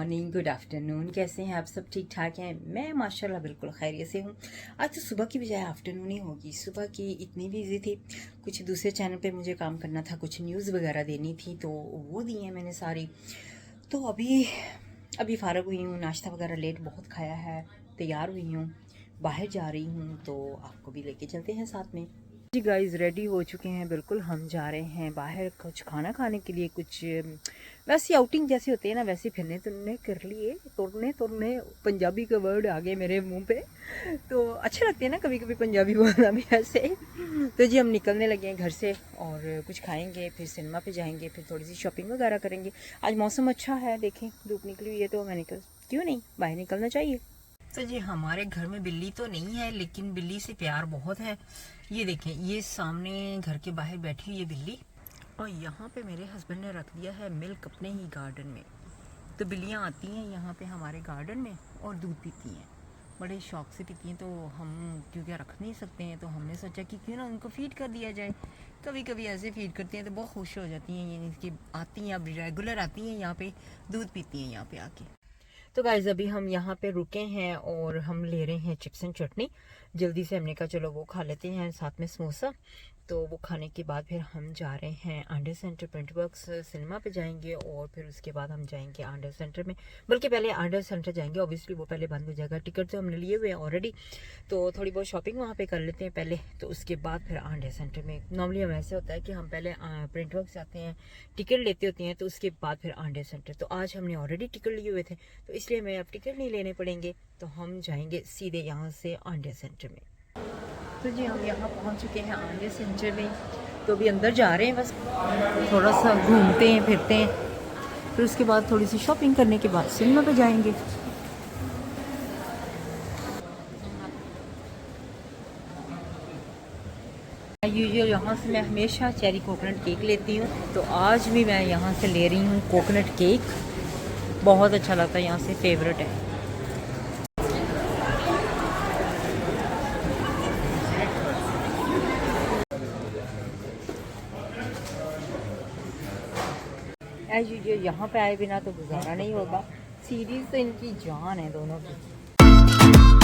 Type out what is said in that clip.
Morning, good afternoon. कैसे हैं आप सब? ठीक ठाक हैं? मैं माशाल्लाह बिल्कुल खैरियत से हूँ। आज तो सुबह की बजाय आफ्टरनून ही होगी। सुबह की इतनी बिजी थी, कुछ दूसरे चैनल पे मुझे काम करना था, कुछ न्यूज़ वगैरह देनी थी, तो वो दी हैं मैंने सारी। तो अभी फ़ारग हुई हूँ, नाश्ता वगैरह लेट बहुत खाया है, तैयार हुई हूँ, बाहर जा रही हूँ, तो आपको भी लेके चलते हैं साथ में। जी गाइस, रेडी हो चुके हैं बिल्कुल। हम जा रहे हैं बाहर कुछ खाना खाने के लिए। कुछ वैसी आउटिंग जैसे होते हैं ना, वैसे फिरने तुरने कर लिए। तुरने पंजाबी का वर्ड आ गए मेरे मुंह पे, तो अच्छे लगते हैं ना कभी कभी पंजाबी बोलना भी ऐसे। तो जी हम निकलने लगे हैं घर से, और कुछ खाएंगे, फिर सिनेमा पे जाएंगे, फिर थोड़ी सी शॉपिंग वगैरह करेंगे। आज मौसम अच्छा है, देखें धूप निकली हुई है, तो मैं क्यों नहीं बाहर निकलना चाहिए। तो जी हमारे घर में बिल्ली तो नहीं है, लेकिन बिल्ली से प्यार बहुत है। ये देखें, ये सामने घर के बाहर बैठी हुई है बिल्ली, और यहाँ पे मेरे हस्बैंड ने रख दिया है मिल्क अपने ही गार्डन में। तो बिल्लियाँ आती हैं यहाँ पे हमारे गार्डन में और दूध पीती हैं, बड़े शौक से पीती हैं। तो हम क्योंकि रख नहीं सकते हैं, तो हमने सोचा कि क्यों ना उनको फ़ीड कर दिया जाए। कभी कभी ऐसे फ़ीड करते हैं तो बहुत खुश हो जाती हैं, यानी कि आती हैं, अब रेगुलर आती हैं यहाँ पे, दूध पीती हैं यहाँ पे आके। तो गाइज अभी हम यहाँ पे रुके हैं और हम ले रहे हैं चिप्स एंड चटनी। जल्दी से हमने कहा चलो वो खा लेते हैं, साथ में समोसा। तो वो खाने के बाद फिर हम जा रहे हैं आंडे सेंटर, प्रिंट वर्क्स सिनेमा पे जाएंगे, और फिर उसके बाद हम जाएंगे आंडे सेंटर में। बल्कि पहले आंडे सेंटर जाएंगे, ऑब्वियसली वो पहले बंद हो जाएगा। टिकट तो हमने लिए हुए हैं ऑलरेडी, तो थोड़ी बहुत शॉपिंग वहाँ पे कर लेते हैं पहले, तो उसके बाद फिर आंडे सेंटर में। नॉर्मली हम ऐसे होता है कि हम पहले प्रिंट वर्क्स जाते हैं, टिकट लेते होते हैं, तो उसके बाद फिर आंडे सेंटर। तो आज हमने ऑलरेडी टिकट लिए हुए थे, तो इसलिए हमें अब टिकट नहीं लेने पड़ेंगे, तो हम जाएंगे सीधे यहाँ से आंडे सेंटर में। तो जी हम यहाँ पहुँच चुके हैं आंडे सेंटर में, तो अभी अंदर जा रहे हैं, बस थोड़ा सा घूमते हैं फिरते हैं, फिर उसके बाद थोड़ी सी शॉपिंग करने के बाद सिनेमा पे जाएंगे। यूजुअल यहाँ से मैं हमेशा चेरी कोकोनट केक लेती हूँ, तो आज भी मैं यहाँ से ले रही हूँ कोकोनट केक। बहुत अच्छा लगता है, यहाँ से फेवरेट है। एज यूजुअल यहाँ पे आए बिना तो गुजारा नहीं होगा। सीरीज तो इनकी जान है दोनों की।